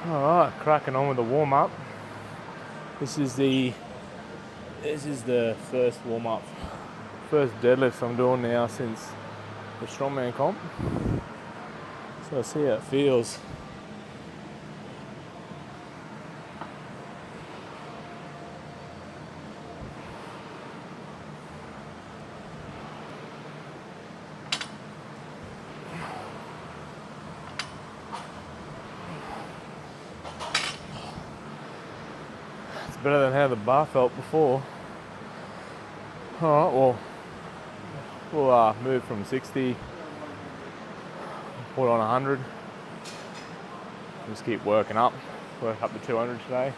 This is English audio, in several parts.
Alright, cracking on with the warm-up. This is the first warm-up, first deadlift I'm doing now since the strongman comp. So I'll see how it feels. Better than how the bar felt before. Alright, well, we'll move from 60, put on 100. Just keep working up. Work up to 200 today.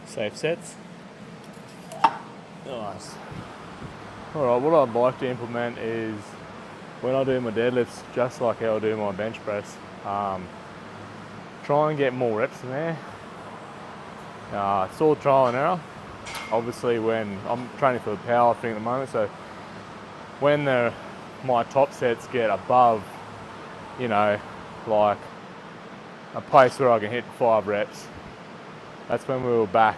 Safe sets. Nice. Alright, what I'd like to implement is when I do my deadlifts, just like how I do my bench press, try and get more reps in there. It's all trial and error. Obviously when I'm training for the powerlifting at the moment, so when my top sets get above, you know, like a place where I can hit 5 reps, that's when we will back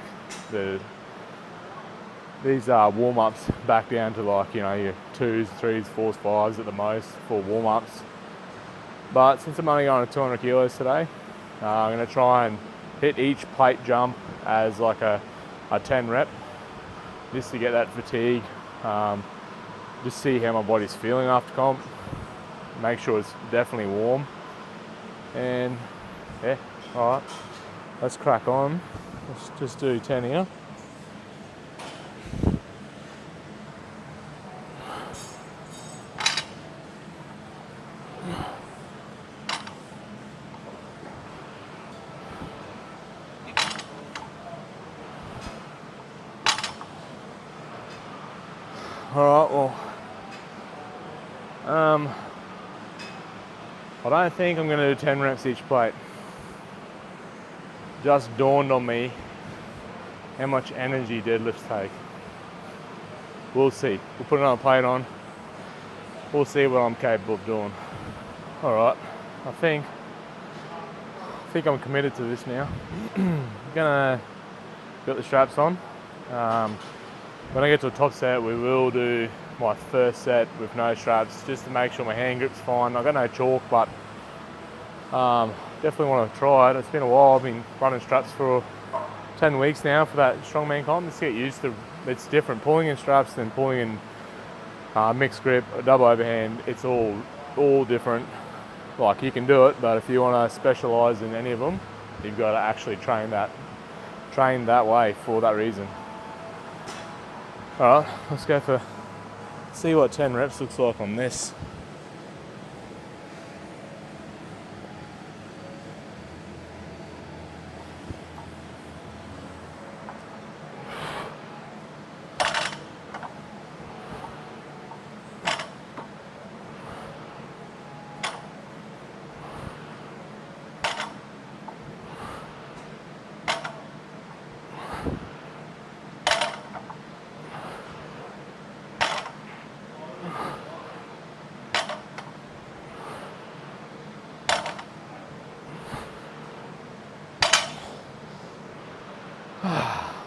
these warm-ups back down to, like, you know, your 2s, 3s, 4s, 5s at the most for warm-ups. But since I'm only going to 200 kilos today, I'm going to try and hit each plate jump as like a 10 rep, just to get that fatigue, just see how my body's feeling after comp, make sure it's definitely warm, and yeah, alright, let's crack on. Let's just do 10 here. Alright, well, I don't think I'm going to do 10 reps each plate. Just dawned on me how much energy deadlifts take. We'll see. We'll put another plate on. We'll see what I'm capable of doing. Alright, I think I'm committed to this now. I'm gonna put the straps on. When I get to a top set, we will do my first set with no straps, just to make sure my hand grip's fine. I've got no chalk, but definitely want to try it. It's been a while. I've been running straps for 10 weeks now for that strongman comp. Just get used to, it's different. Pulling in straps than pulling in mixed grip, a double overhand. It's all different. Like, you can do it, but if you want to specialize in any of them, you've got to actually train that way for that reason. Alright, let's go see what 10 reps looks like on this.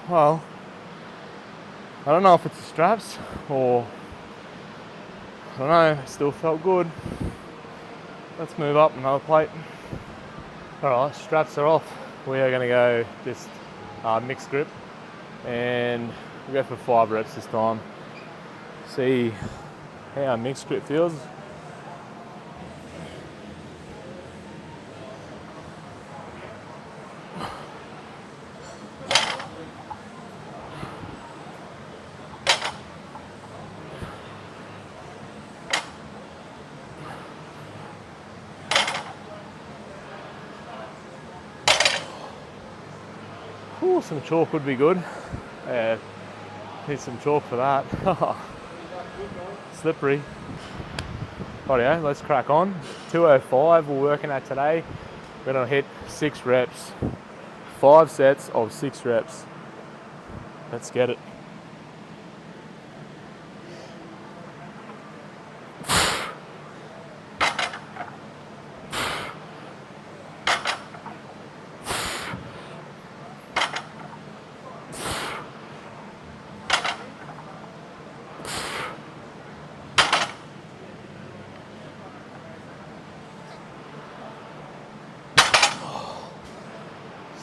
Well, I don't know if it's the straps or, I don't know, it still felt good. Let's move up another plate. Alright, straps are off. We are going to go just mixed grip, and we'll go for 5 reps this time. See how mixed grip feels. Ooh, some chalk would be good. Need some chalk for that. Slippery. Rightio, let's crack on. 205 we're working at today. We're gonna hit 6 reps, 5 sets of 6 reps. Let's get it.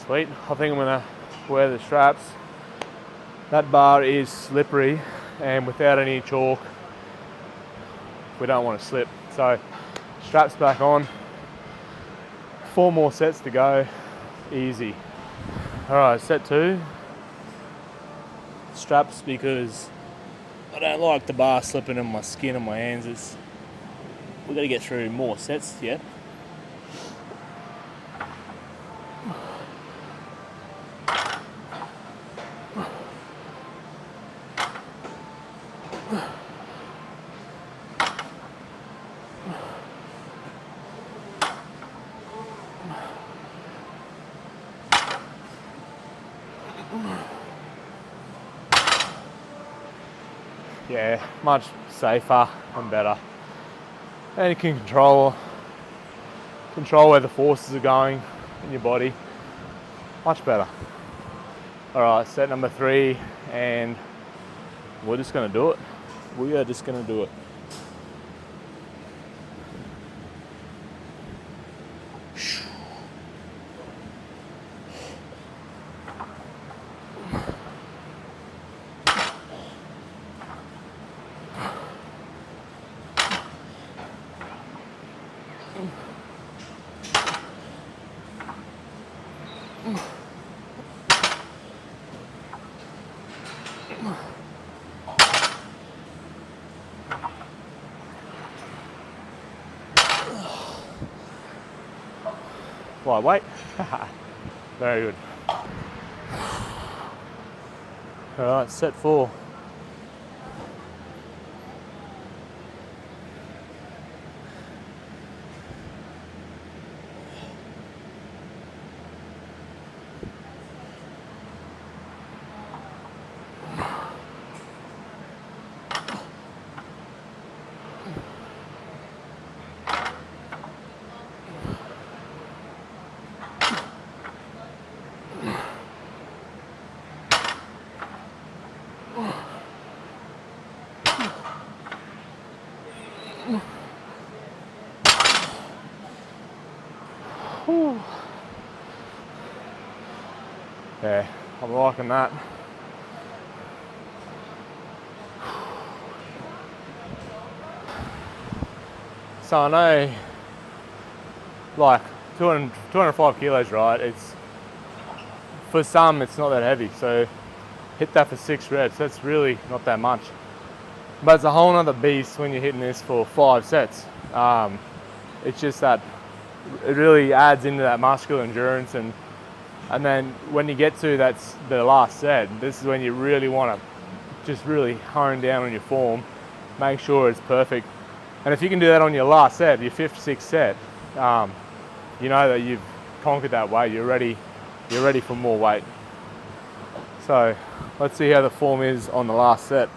Sweet, I think I'm gonna wear the straps. That bar is slippery, and without any chalk, we don't want to slip. So straps back on, 4 more sets to go, easy. All right, set 2. Straps, because I don't like the bar slipping on my skin and my hands. We've got to get through more sets yet. Yeah, much safer and better. And you can control where the forces are going in your body. Much better. All right, set number 3, and we're just gonna do it. We are just gonna do it. Lightweight. Very good. All right, set 4. Whew. Yeah, I'm liking that. So I know, like 205 kilos, right? It's, for some, it's not that heavy. So hit that for 6 reps. That's really not that much. But it's a whole nother beast when you're hitting this for 5 sets. It's just that it really adds into that muscular endurance, and then when you get to that's the last set, this is when you really want to just really hone down on your form, make sure it's perfect. And if you can do that on your last set, your 5th, 6th set, you know that you've conquered that weight. You're ready for more weight. So let's see how the form is on the last set.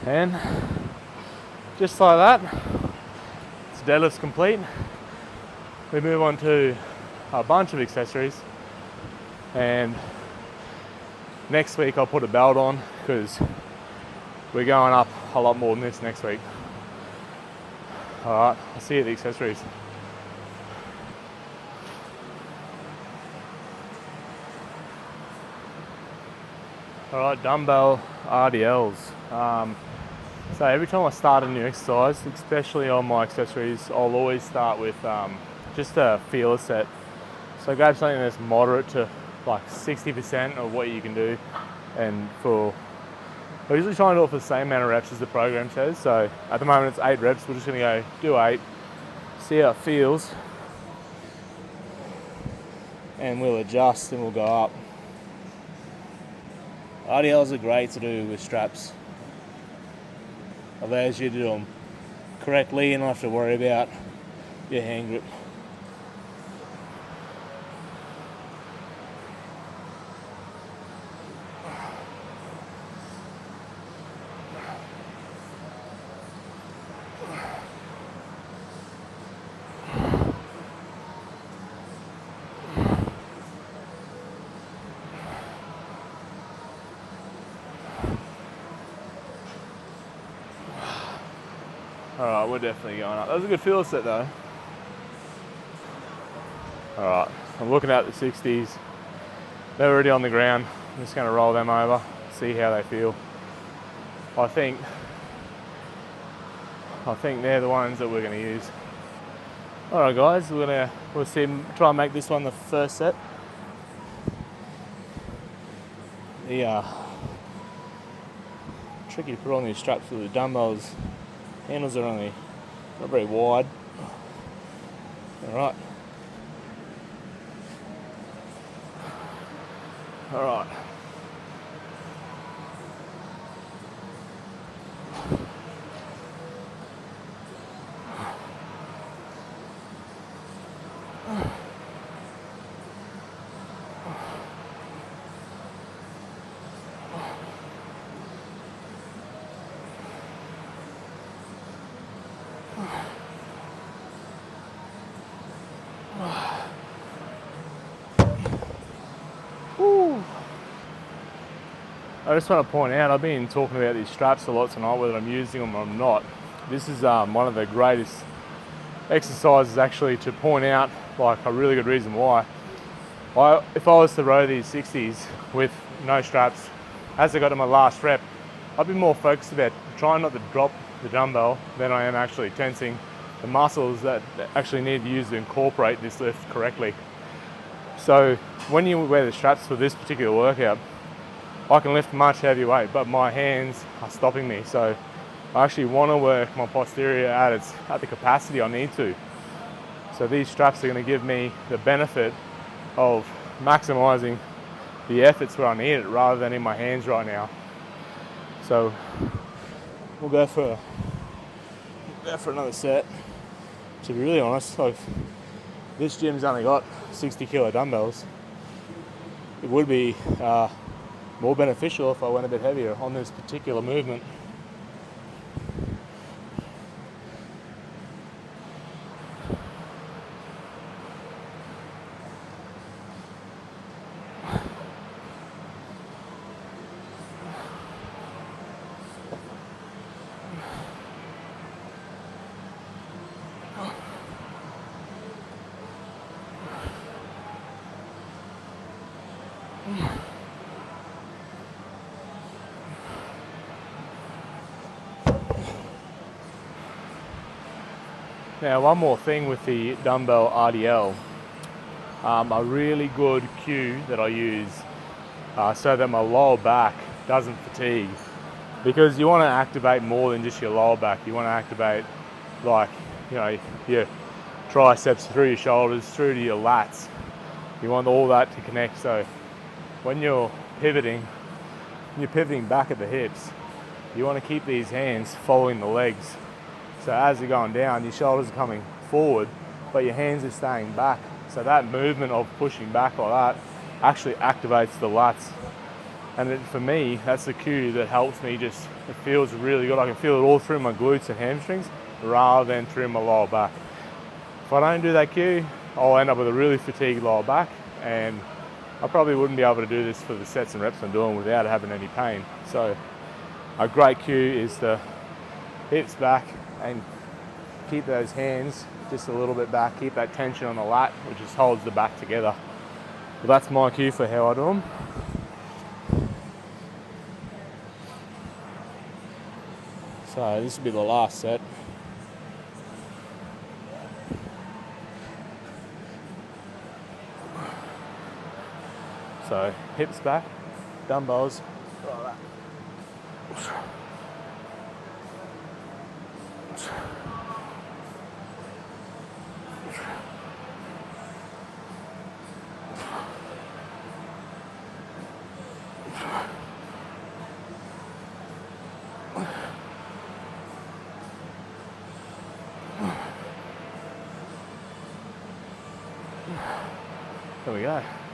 And just like that, it's deadlift's complete. We move on to a bunch of accessories, and next week I'll put a belt on because we're going up a lot more than this next week. Alright, I'll see you at the accessories. Alright, dumbbell RDLs. So every time I start a new exercise, especially on my accessories, I'll always start with just a feeler set. So grab something that's moderate to like 60% of what you can do, and we're usually trying to do it for the same amount of reps as the program says. So at the moment it's 8 reps, we're just gonna go do 8, see how it feels, and we'll adjust and we'll go up. RDLs are great to do with straps. Allows you to do them correctly and not have to worry about your hand grip. Alright, we're definitely going up. That was a good feel set though. Alright, I'm looking at the 60s. They're already on the ground. I'm just going to roll them over, see how they feel. I think they're the ones that we're going to use. Alright guys, we'll try and make this one the first set. The tricky to put on these straps with the dumbbells. Handles are only not very wide. Alright. Alright. I just want to point out, I've been talking about these straps a lot tonight, whether I'm using them or I'm not. This is one of the greatest exercises actually to point out, like a really good reason why. If I was to row these 60s with no straps, as I got to my last rep, I'd be more focused about trying not to drop the dumbbell than I am actually tensing the muscles that actually need to use to incorporate this lift correctly. So when you wear the straps for this particular workout, I can lift much heavier weight, but my hands are stopping me. So I actually want to work my posterior at the capacity I need to. So these straps are going to give me the benefit of maximizing the efforts where I need it rather than in my hands right now. So we'll go for another set. To be really honest, like, this gym's only got 60 kilo dumbbells. It would be more beneficial if I went a bit heavier on this particular movement. Now, one more thing with the dumbbell RDL, a really good cue that I use so that my lower back doesn't fatigue, because you want to activate more than just your lower back. You want to activate, like, you know, your triceps through your shoulders, through to your lats. You want all that to connect. So when you're pivoting back at the hips, you want to keep these hands following the legs. So as you're going down, your shoulders are coming forward, but your hands are staying back. So that movement of pushing back like that actually activates the lats. And for me, that's the cue that helps me it feels really good. I can feel it all through my glutes and hamstrings rather than through my lower back. If I don't do that cue, I'll end up with a really fatigued lower back, and I probably wouldn't be able to do this for the sets and reps I'm doing without having any pain. So a great cue is the hips back and keep those hands just a little bit back, keep that tension on the lat, which just holds the back together. Well, that's my cue for how I do them. So this will be the last set. So hips back, dumbbells, like that. There we go.